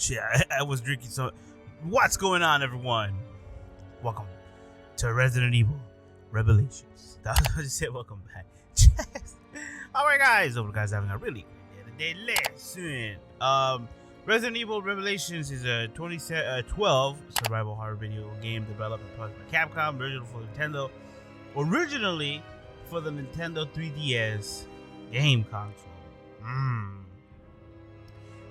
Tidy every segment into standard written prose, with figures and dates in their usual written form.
Shit, I was drinking some. What's going on, everyone? Welcome to Resident Evil Revelations. I just said welcome back. Alright, guys. Hope you guys are having a really good day today. Listen. Resident Evil Revelations is a 2012 survival horror video game developed and published by Capcom, originally for the Nintendo 3DS game console.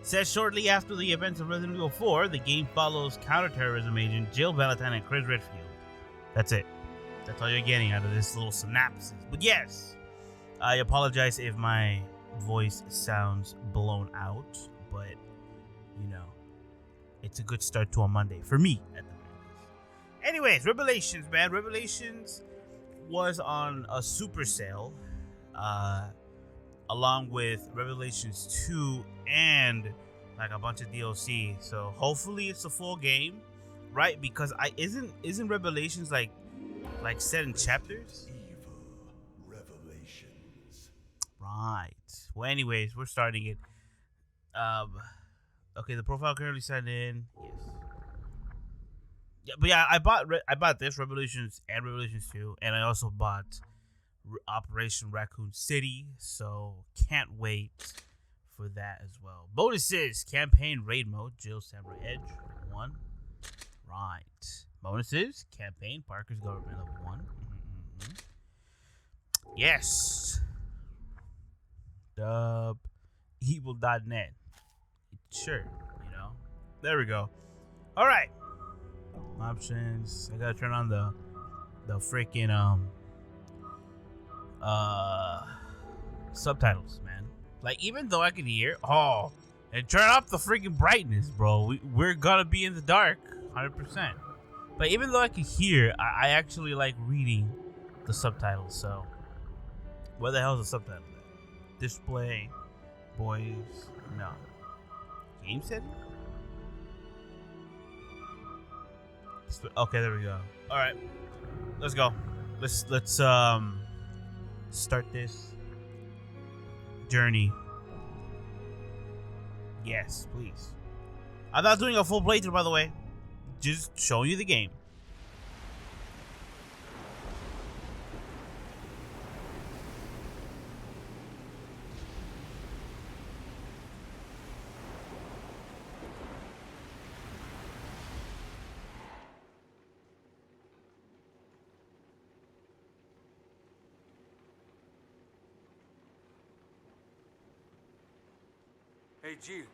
Set shortly after the events of Resident Evil 4, the game follows counterterrorism agent Jill Valentine and Chris Redfield. That's it. That's all you're getting out of this little synopsis. But yes, I apologize if my voice sounds blown out, but you know, it's a good start to a Monday for me at the moment. Anyways, Revelations, man. Revelations was on a super sale, along with Revelations 2 and like a bunch of DLC. So hopefully it's a full game, right? Because isn't Revelations like set in chapters? Evil Revelations. Right. Well, anyways, we're starting it. Okay, the profile currently signed in. Yes. Yeah, but yeah, I bought this Revelations and Revelations 2, and I also bought Operation Raccoon City, so can't wait for that as well. Bonuses: campaign raid mode, Jill Samurai Edge 1. Right. Bonuses: campaign Parker's Government level 1. Yes. Dub evil.net. Sure, you know. There we go. All right. Options. I gotta turn on the freaking subtitles, man. Like, even though I can hear, and turn up the freaking brightness, bro. We're gonna be in the dark, 100%. But even though I can hear, I actually like reading the subtitles. So, where the hell is the subtitle at? Display, boys, no. Game setting? Okay, there we go. All right, let's go. Let's start this journey. Yes, please. I'm not doing a full playthrough, by the way. Just showing you the game. Hey, Jill.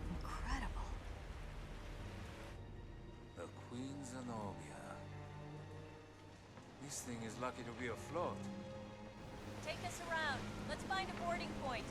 Incredible. The Queen Zenobia. This thing is lucky to be afloat. Take us around. Let's find a boarding point.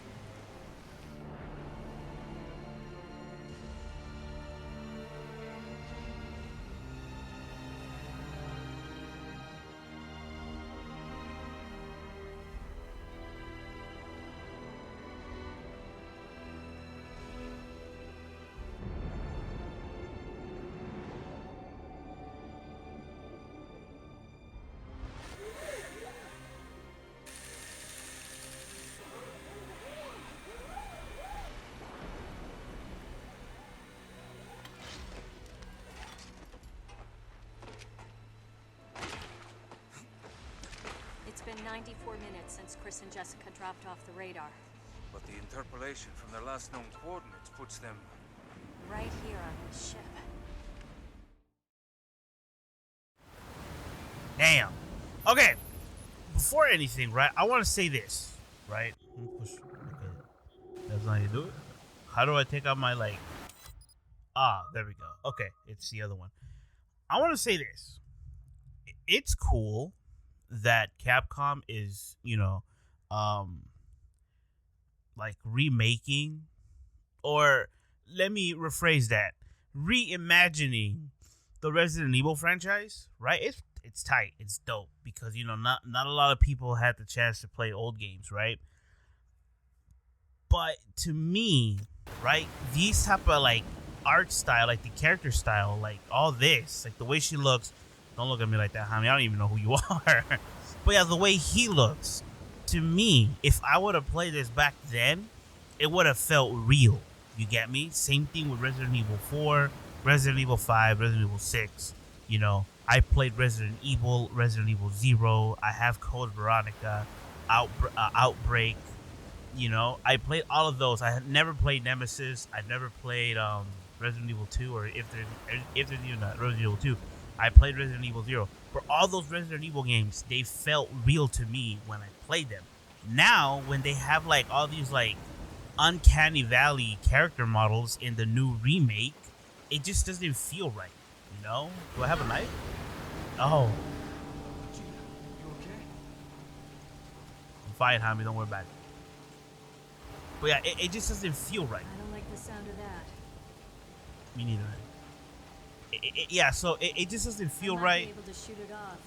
It's been 94 minutes since Chris and Jessica dropped off the radar. But the interpolation from their last known coordinates puts them... Right here on this ship. Damn. Okay. Before anything, right, I want to say this, right? Okay. That's not how you do it. How do I take out my, like... there we go. Okay, it's the other one. I want to say this. It's cool that Capcom is, like remaking, or let me rephrase that, reimagining the Resident Evil franchise, right? It's tight, it's dope, because not a lot of people had the chance to play old games, right? But to me, right, these type of like art style, like the character style, like all this, like the way she looks. Don't look at me like that, homie. I don't even know who you are. But yeah, the way he looks, to me, if I would have played this back then, it would have felt real. You get me? Same thing with Resident Evil 4, Resident Evil 5, Resident Evil 6. You know, I played Resident Evil, Resident Evil 0. I have Code Veronica, Outbreak. You know, I played all of those. I had never played Nemesis. I never played Resident Evil 2, or if there's even not Resident Evil 2. I played Resident Evil 0. For all those Resident Evil games, they felt real to me when I played them. Now, when they have like all these like uncanny valley character models in the new remake, it just doesn't feel right. You know? Do I have a knife? Oh. Gina, you okay? I'm fine, homie. Don't worry about it. But yeah, it just doesn't feel right. I don't like the sound of that. Me neither. Yeah, so it just doesn't feel right. Able to shoot it off.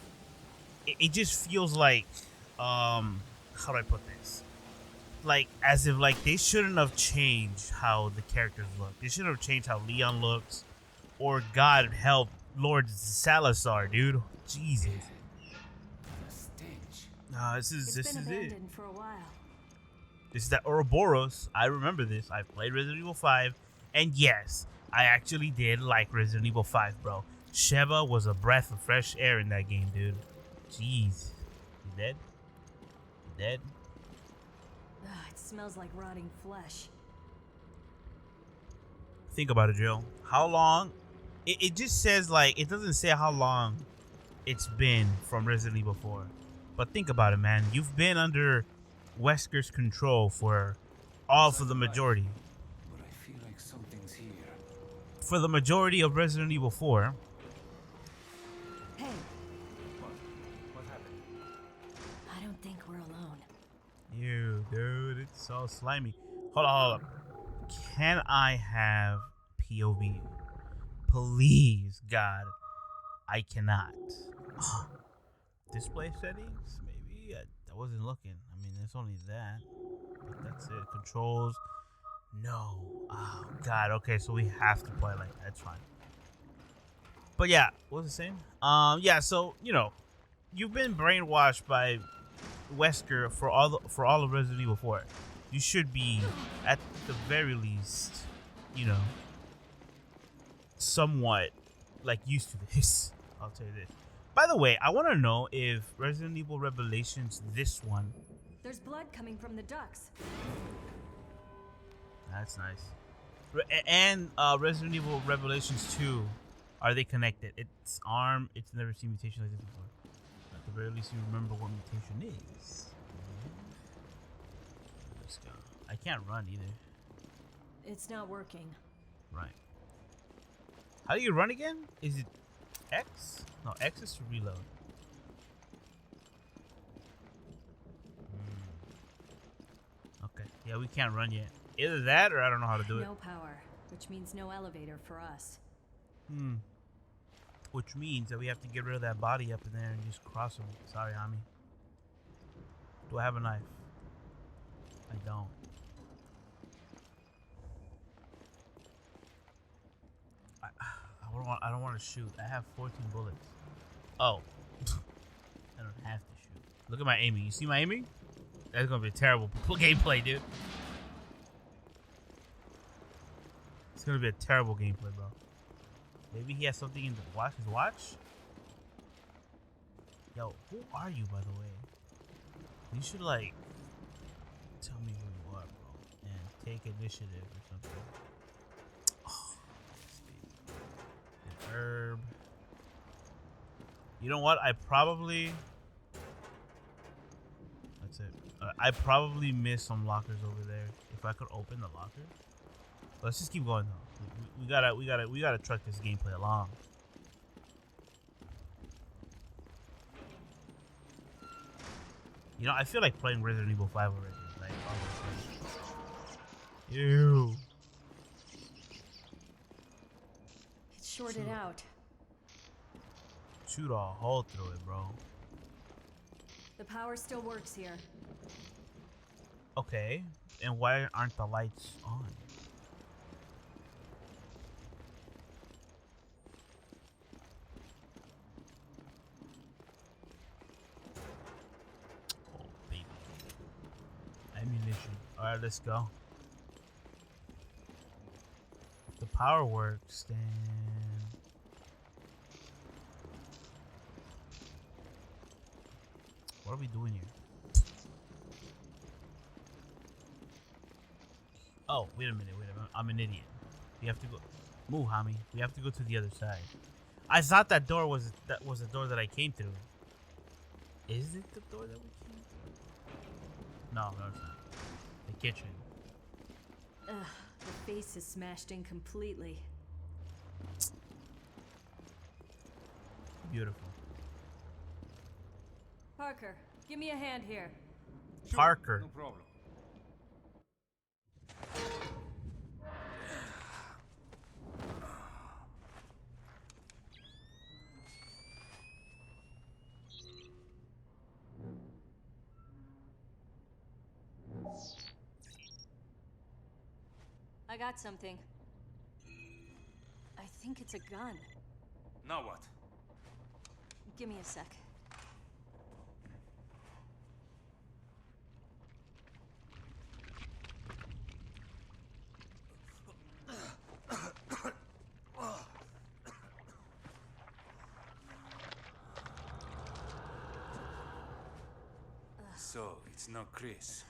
It just feels like, how do I put this? Like, as if like they shouldn't have changed how the characters look. They shouldn't have changed how Leon looks, or God help Lord Salazar, dude. Jesus. The stench. This is It's been it. abandoned for a while. This is that Ouroboros. I remember this. I played Resident Evil 5, and yes, I actually did like Resident Evil 5, bro. Sheva was a breath of fresh air in that game, dude. Jeez. You dead? You dead? Ugh, it smells like rotting flesh. Think about it, Joe. How long? It just says, like, it doesn't say how long it's been from Resident Evil 4. But think about it, man. You've been under Wesker's control for the majority. But I feel like something's here. For the majority of Resident Evil 4. Hey, What happened? I don't think we're alone. You, dude, it's so slimy. Hold on. Can I have POV? Please, God. I cannot. Display settings? Maybe? I wasn't looking. I mean, it's only that. But that's it. Controls. No. Oh, God. Okay, so we have to play like that. That's fine. But yeah, what was it saying? Yeah, so, you know, you've been brainwashed by Wesker for all of Resident Evil 4. You should be, at the very least, you know, somewhat like used to this. I'll tell you this. By the way, I want to know if Resident Evil Revelations, this one. There's blood coming from the ducts. That's nice. And Resident Evil Revelations 2, are they connected? It's ARM. It's never seen mutation like this before. At the very least, you remember what mutation is. Let's go. I can't run either. It's not working. Right. How do you run again? Is it X? No, X is to reload. Okay. Yeah, we can't run yet. Either that or I don't know how to do it. No power, which means no elevator for us. Which means that we have to get rid of that body up in there and just cross him. Sorry, homie. Do I have a knife? I don't. I don't want to shoot. I have 14 bullets. Oh. I don't have to shoot. Look at my aiming. You see my aiming? That's going to be a terrible gameplay, dude. It's going to be a terrible gameplay, bro. Maybe he has something in his watch? Yo, who are you, by the way? You should, like, tell me who you are, bro. And take initiative or something. Oh, an herb. You know what? That's it. I probably missed some lockers over there. If I could open the locker. Let's just keep going though. We gotta truck this gameplay along. You know, I feel like playing Resident Evil 5 already. Like, ew. It's shorted out. Shoot a hole through it, bro. The power still works here. Okay. And why aren't the lights on? Oh, baby. Ammunition. Alright, let's go. If the power works, then... What are we doing here? Oh, wait a minute. I'm an idiot. We have to go. Move, homie. We have to go to the other side. I thought that was the door that I came through. Is it the door that we came through? No, it's not. The kitchen. Ugh, the face is smashed in completely. Beautiful. Parker, give me a hand here. Sure, Parker. no problem. I got something. I think it's a gun. Now what? Give me a sec. So, it's not Chris.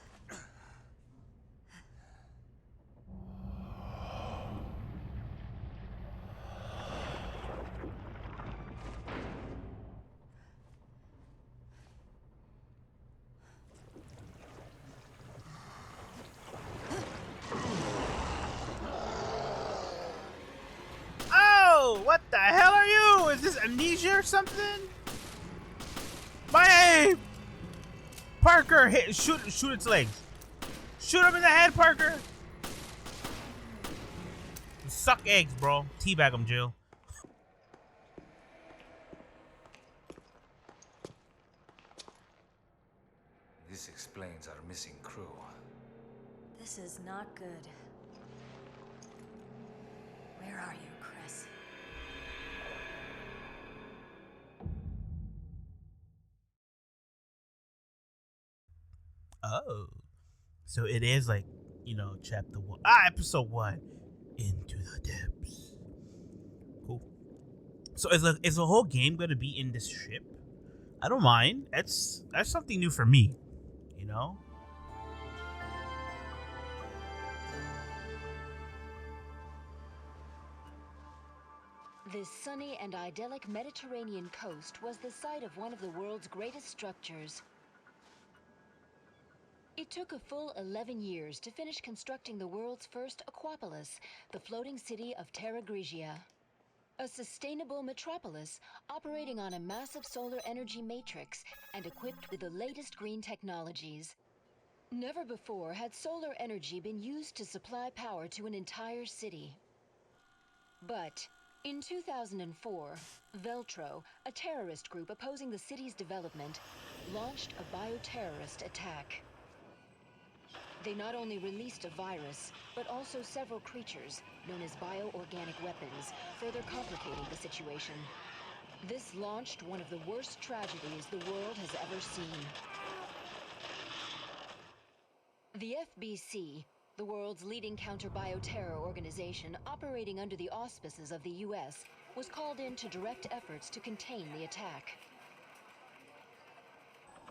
Oh, what the hell are you? Is this amnesia or something? My aim! Parker, shoot its legs. Shoot him in the head, Parker. Suck eggs, bro. Teabag him, Jill. This explains our missing crew. This is not good. Where are you, Chris? Oh. So it is like, chapter 1. Episode 1. Into the depths. Cool. So is the whole game going to be in this ship? I don't mind. That's something new for me, you know? This sunny and idyllic Mediterranean coast was the site of one of the world's greatest structures. It took a full 11 years to finish constructing the world's first aquapolis, the floating city of Terra Grigia. A sustainable metropolis operating on a massive solar energy matrix and equipped with the latest green technologies. Never before had solar energy been used to supply power to an entire city. But in 2004, Veltro, a terrorist group opposing the city's development, launched a bioterrorist attack. They not only released a virus, but also several creatures, known as bioorganic weapons, further complicating the situation. This launched one of the worst tragedies the world has ever seen. The FBC, the world's leading counter-bioterror organization operating under the auspices of the US, was called in to direct efforts to contain the attack.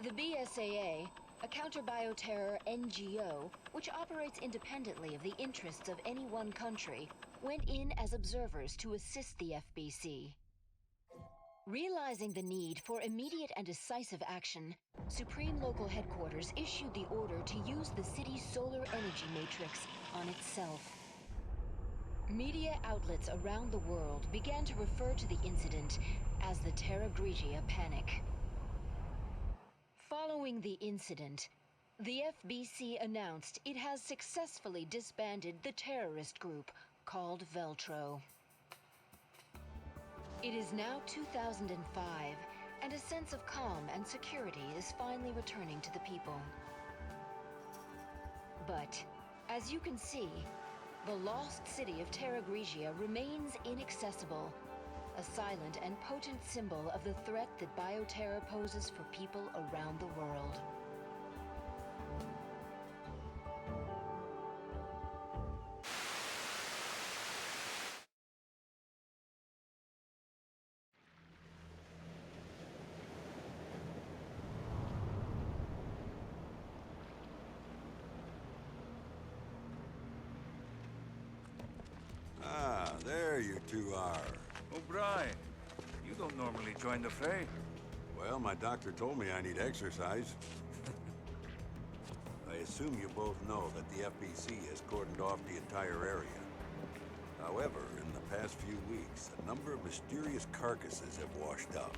The BSAA, a counter-bioterror NGO, which operates independently of the interests of any one country, went in as observers to assist the FBC. Realizing the need for immediate and decisive action, Supreme Local Headquarters issued the order to use the city's solar energy matrix on itself. Media outlets around the world began to refer to the incident as the Terra Grigia Panic. Following the incident, the FBC announced it has successfully disbanded the terrorist group called Veltro. It is now 2005, and a sense of calm and security is finally returning to the people. But, as you can see, the lost city of Terra Grigia remains inaccessible, a silent and potent symbol of the threat that Bioterror poses for people around the world. Ah, there you two are. O'Brien, you don't normally join the fray. Well, my doctor told me I need exercise. I assume you both know that the FBC has cordoned off the entire area. However, in the past few weeks, a number of mysterious carcasses have washed up.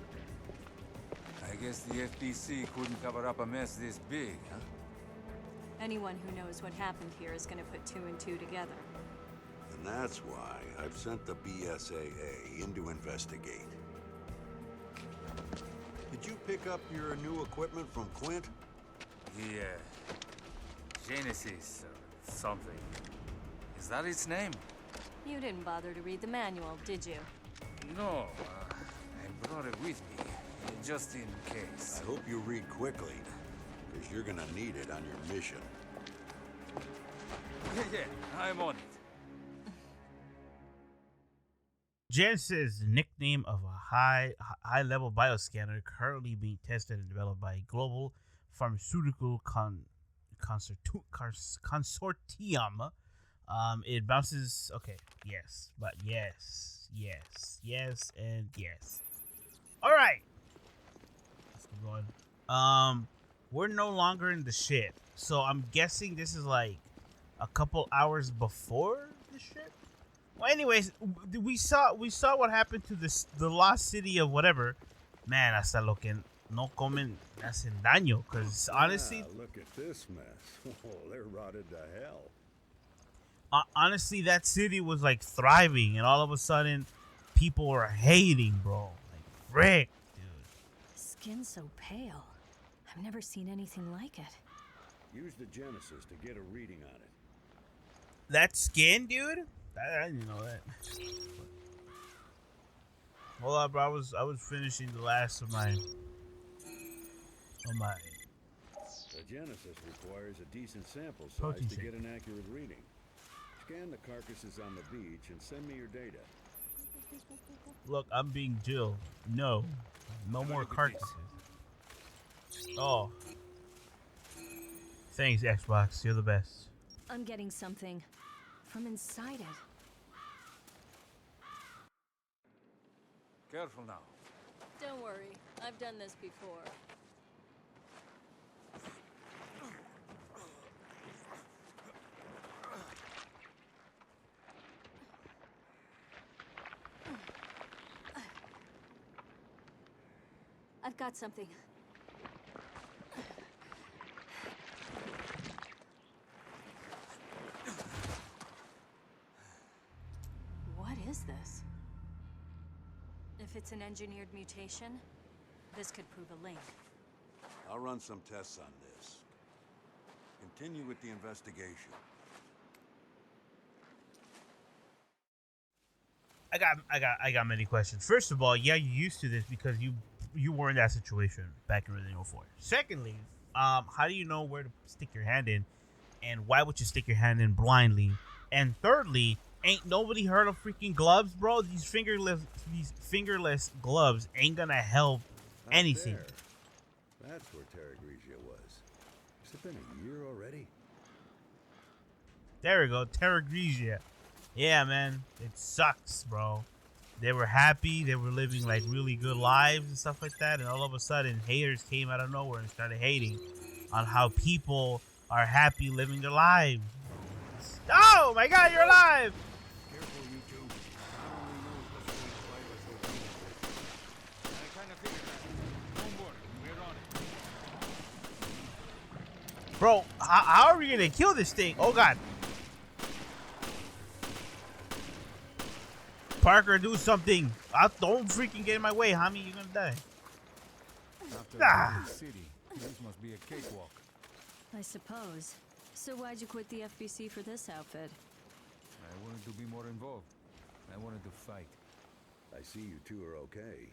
I guess the FBC couldn't cover up a mess this big, huh? Anyone who knows what happened here is gonna put two and two together. And that's why I've sent the BSAA in to investigate. Did you pick up your new equipment from Quint? The, Genesis or something. Is that its name? You didn't bother to read the manual, did you? No, I brought it with me, just in case. I hope you read quickly, because you're gonna need it on your mission. Yeah, I'm on it. Genesis, nickname of a high-level bioscanner currently being tested and developed by a global pharmaceutical consortium. It bounces. Okay, yes, but yes, and yes. All right, let's keep going. We're no longer in the ship, so I'm guessing this is like a couple hours before the ship. Well, anyways, we saw what happened to the lost city of whatever. Man, hasta lo que no comen hacen daño. Because honestly, look at this mess. Oh, they're rotted to hell. Honestly, that city was like thriving, and all of a sudden, people were hating, bro. Like frick, dude. Skin so pale. I've never seen anything like it. Use the Genesis to get a reading on it. That skin, dude. I didn't know that. Hold on, bro. I was finishing the last of my. The Genesis requires a decent sample size Protein to shake. get an accurate reading. Scan the carcasses on the beach and send me your data. Look, I'm being Jill. No more carcasses. Oh, thanks, Xbox. You're the best. I'm getting something from inside it. Careful now. Don't worry, I've done this before. I've got something. What is this? If it's an engineered mutation, this could prove a link. I'll run some tests on this. Continue with the investigation. I got many questions. First of all, yeah, you're used to this because you were in that situation back in Resident Evil 4. Secondly, how do you know where to stick your hand in, and why would you stick your hand in blindly? And thirdly, ain't nobody heard of freaking gloves, bro? These fingerless gloves ain't gonna help anything. There. That's where Terra Grigia was. Has it been a year already? There we go, Terra Grigia. Yeah, man, it sucks, bro. They were happy, they were living like really good lives and stuff like that, and all of a sudden, haters came out of nowhere and started hating on how people are happy living their lives. Oh my God, you're alive! Careful, you two. Not only knows the street virus will be I kind of figured that. Don't worry, we're on it. Bro, how are we gonna kill this thing? Oh God. Parker, do something. Don't freaking get in my way, homie. You're gonna die. After Ah. the city, this must be a cakewalk. I suppose. So why'd you quit the FBC for this outfit? I wanted to be more involved. I wanted to fight. I see you two are okay.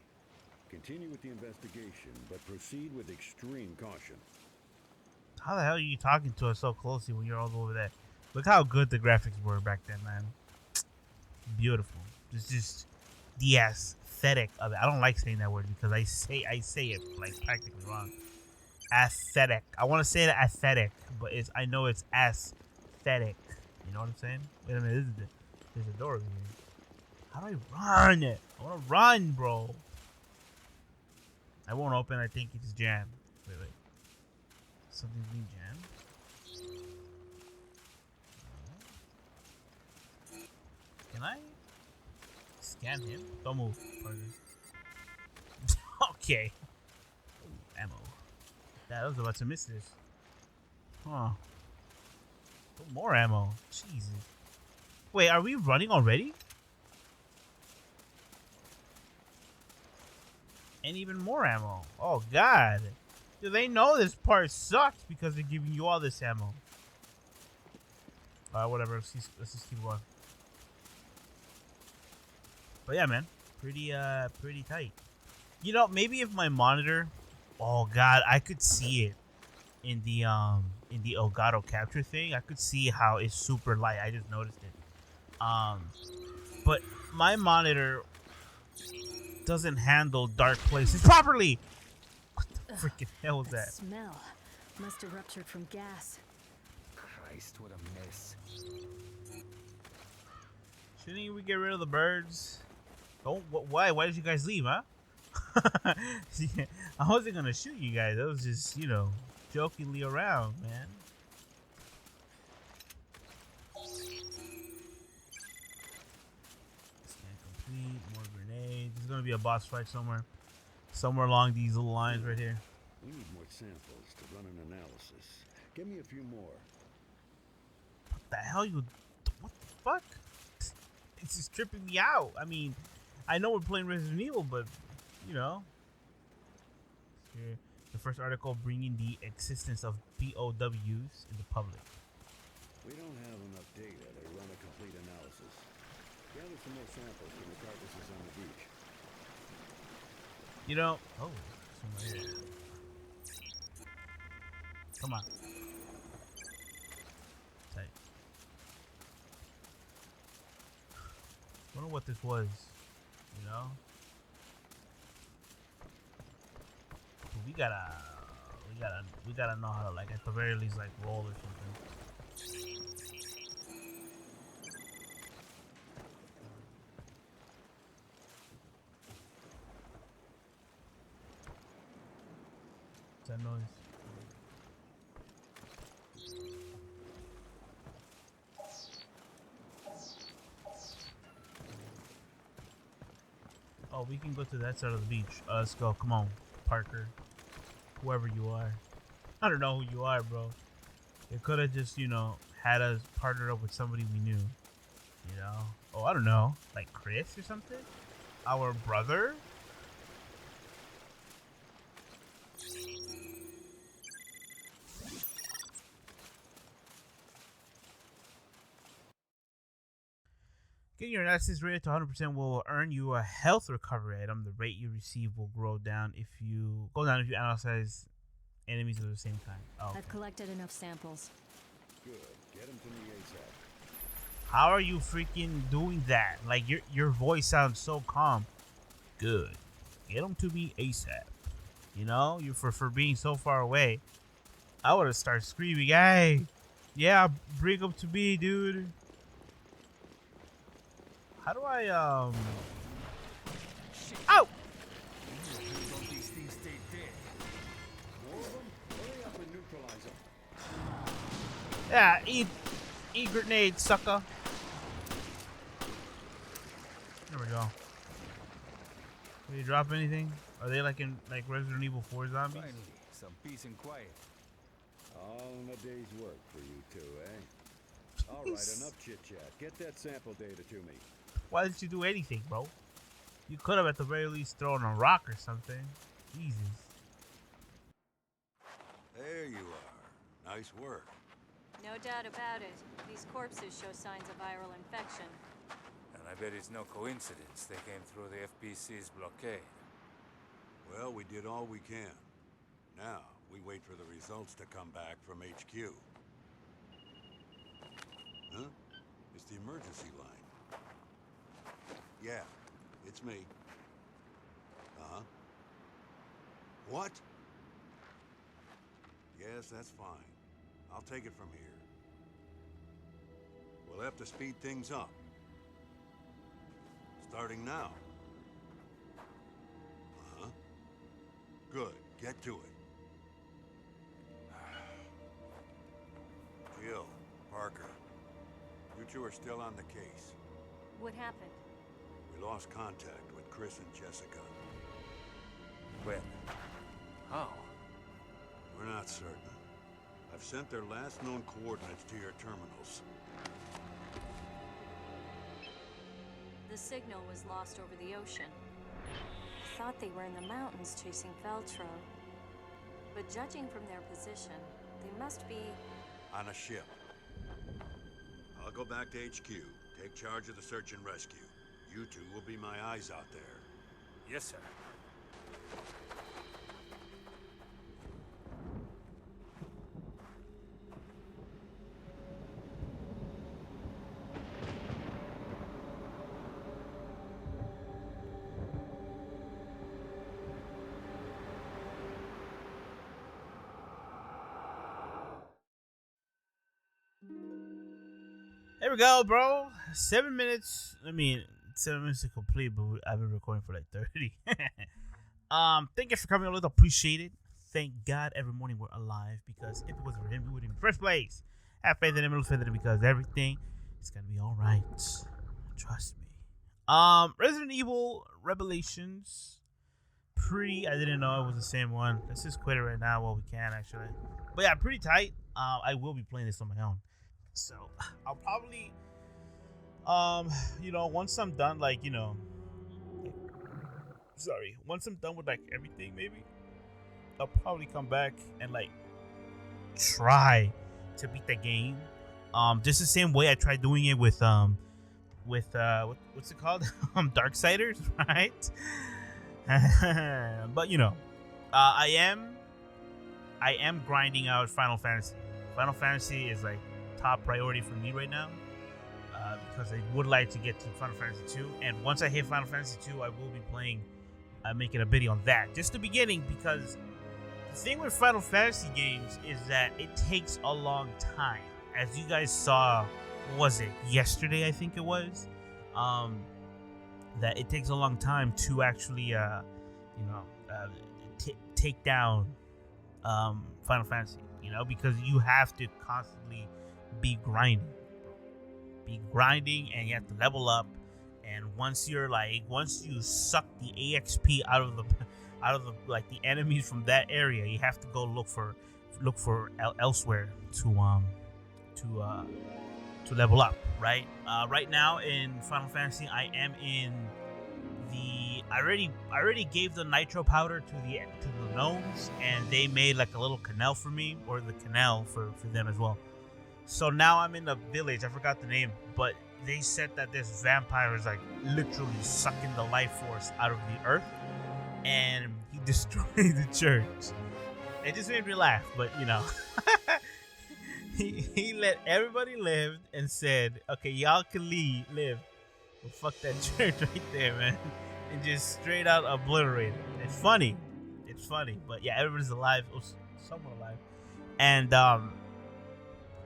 Continue with the investigation, but proceed with extreme caution. How the hell are you talking to us so closely when you're all over there? Look how good the graphics were back then, man. Beautiful. It's just the aesthetic of it. I don't like saying that word because I say it like practically wrong. Aesthetic. I want to say it aesthetic, but I know it's aesthetic. You know what I'm saying? Wait a minute. There's a door over here. How do I run? I want to run, bro. I won't open. I think it's jammed. Wait. Something's being jammed. Can I scan him? Don't move. Okay. Ooh, ammo. I was about to miss this. Huh. Put more ammo. Jesus. Wait, are we running already? And even more ammo. Oh, God. Do they know this part sucks because they're giving you all this ammo? Whatever. Let's just keep going. But yeah, man. Pretty tight. You know, maybe if my monitor... Oh, God. I could see it in the Elgato capture thing. I could see how it's super light. I just noticed it. But my monitor... doesn't handle dark places properly. What the freaking hell was that? Smell must have ruptured from gas. Christ, what a mess. Shouldn't we get rid of the birds? Don't. Why? Why did you guys leave, huh? I wasn't gonna shoot you guys. I was just, jokingly around, man. Scan complete. More grenades. There's gonna be a boss fight somewhere along these little lines right here. We need more samples to run an analysis. Give me a few more. What the hell what the fuck? It's just tripping me out. I mean, I know we're playing Resident Evil, but here, the first article bringing the existence of POWs in the public. We don't have enough data to run a complete analysis. Gather some more samples from the carcasses on the beach. Somewhere here. Come on. Tight. Wonder what this was, we gotta know how to, like, at the very least, like, roll or something. What's that noise? Oh, we can go to that side of the beach. Let's go. Come on, Parker. Whoever you are. I don't know who you are, bro. It could have just, had us partnered up with somebody we knew. Oh, I don't know. Like Chris or something? Our brother? Getting your analysis rated to 100% will earn you a health recovery item. The rate you receive will go down if you analyze enemies of the same kind. Oh, okay. I've collected enough samples. Good. Get them to me ASAP. How are you freaking doing that? Like, your voice sounds so calm. Good. Get them to me ASAP. You for being so far away. I would have started screaming, hey, yeah, bring them to me, dude. How do I, Ow! Yeah, eat grenade, sucker. There we go. Did you drop anything? Are they like in Resident Evil 4 zombies? Finally, some peace and quiet. All in a day's work for you two, eh? All right, enough chit-chat. Get that sample data to me. Why didn't you do anything, bro? You could have at the very least thrown a rock or something. Jesus. There you are. Nice work. No doubt about it. These corpses show signs of viral infection. And I bet it's no coincidence they came through the FBC's blockade. Well, we did all we can. Now, we wait for the results to come back from HQ. Huh? It's the emergency line. Yeah, it's me. Uh-huh. What? Yes, that's fine. I'll take it from here. We'll have to speed things up. Starting now. Uh-huh. Good. Get to it. Jill, Parker, you two are still on the case. What happened? We lost contact with Chris and Jessica. When? How? We're not certain. I've sent their last known coordinates to your terminals. The signal was lost over the ocean. I thought they were in the mountains chasing Veltro. But judging from their position, they must be... On a ship. I'll go back to HQ, take charge of the search and rescue. You two will be my eyes out there. Yes, sir. There we go, bro. 7 minutes. 7 minutes to complete, but I've been recording for like 30. Thank you for coming on. Appreciate it. Thank God every morning we're alive, because if it wasn't for him, we would be in first place. Have faith in him, little faith in him, because everything is gonna be all right. Trust me. Resident Evil Revelations. I didn't know it was the same one. Let's just quit it right now while we can, actually. But yeah, pretty tight. I will be playing this on my own. So I'll probably, once I'm done, once I'm done with everything, maybe I'll probably come back and try to beat the game. Just the same way I tried doing it with what's it called? Darksiders, right? But I am grinding out Final Fantasy. Final Fantasy is top priority for me right now, because I would like to get to Final Fantasy 2, and once I hit Final Fantasy 2, I will be making a video on that. Just the beginning, because the thing with Final Fantasy games is that it takes a long time. As you guys saw, was it yesterday? I think it was. That it takes a long time to actually, take down Final Fantasy. Because you have to constantly be grinding, and you have to level up. And once you suck the EXP out of the the enemies from that area, you have to go look for elsewhere to level up. Right. Right now in Final Fantasy, I am in I already gave the nitro powder to the gnomes, and they made a little canal for me, or the canal for them as well. So now I'm in the village. I forgot the name, but they said that this vampire is literally sucking the life force out of the earth, and he destroyed the church. It just made me laugh, but he let everybody live and said, "Okay, y'all can live, but fuck that church right there, man," and just straight out obliterated. It's funny, but yeah, everybody's alive, or somewhat alive,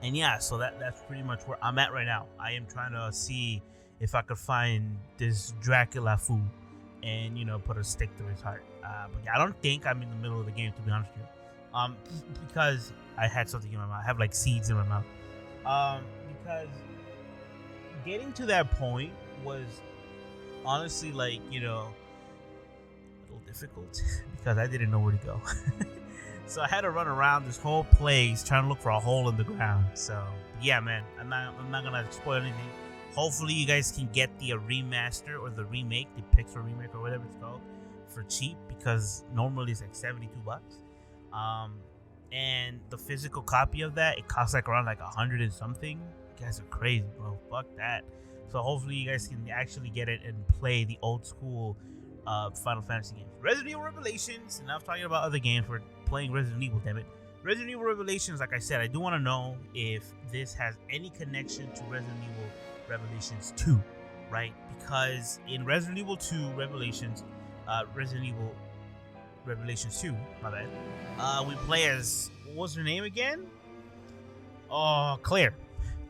and yeah, so that's pretty much where I'm at right now. I am trying to see if I could find this Dracula fool and put a stick through his heart. But yeah, I don't think I'm in the middle of the game, to be honest with you. Because I had something in my mouth. I have seeds in my mouth. Because getting to that point was honestly a little difficult, because I didn't know where to go. So I had to run around this whole place trying to look for a hole in the ground. So yeah, man, I'm not gonna spoil anything. Hopefully you guys can get the remaster or the remake, the Pixar remake or whatever it's called, for cheap, because normally it's $72. And and the physical copy of that, it costs like around like 100 and something. You guys are crazy, bro. Fuck that. So hopefully you guys can actually get it and play the old school Final Fantasy games. Resident Evil Revelations. Enough talking about other games. We're playing Resident Evil, damn it. Resident Evil Revelations, like I said, I do want to know if this has any connection to Resident Evil Revelations 2, right? Because in Resident Evil 2 Revelations, Resident Evil Revelations 2, my bad, we play as, what was her name again? Oh, Claire.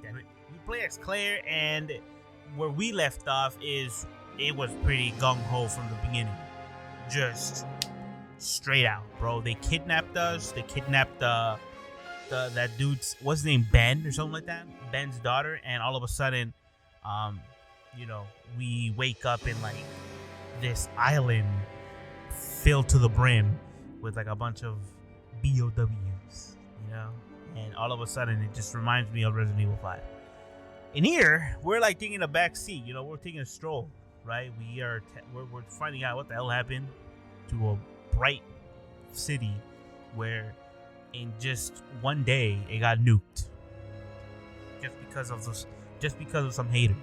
Damn it. We play as Claire, and where we left off is it was pretty gung-ho from the beginning. Just straight out, bro. They kidnapped us. They kidnapped that dude's, what's his name, Ben or something like that, Ben's daughter, and all of a sudden, we wake up in like this island filled to the brim with like a bunch of BOWs, and all of a sudden it just reminds me of Resident Evil 5. In here, we're like taking a back seat, we're taking a stroll, right? We're finding out what the hell happened to a bright city where in just one day it got nuked just because of some haters.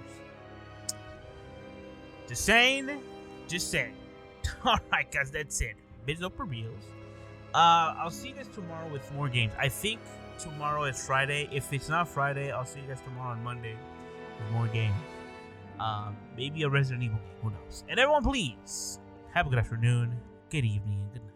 Just saying. All right, guys, that's it. Biz up for reals. I'll see you guys tomorrow with more games. I think tomorrow is Friday. If it's not Friday, I'll see you guys tomorrow on Monday with more games. Maybe a Resident Evil game. Who knows? And everyone, please have a good afternoon, good evening, and good night.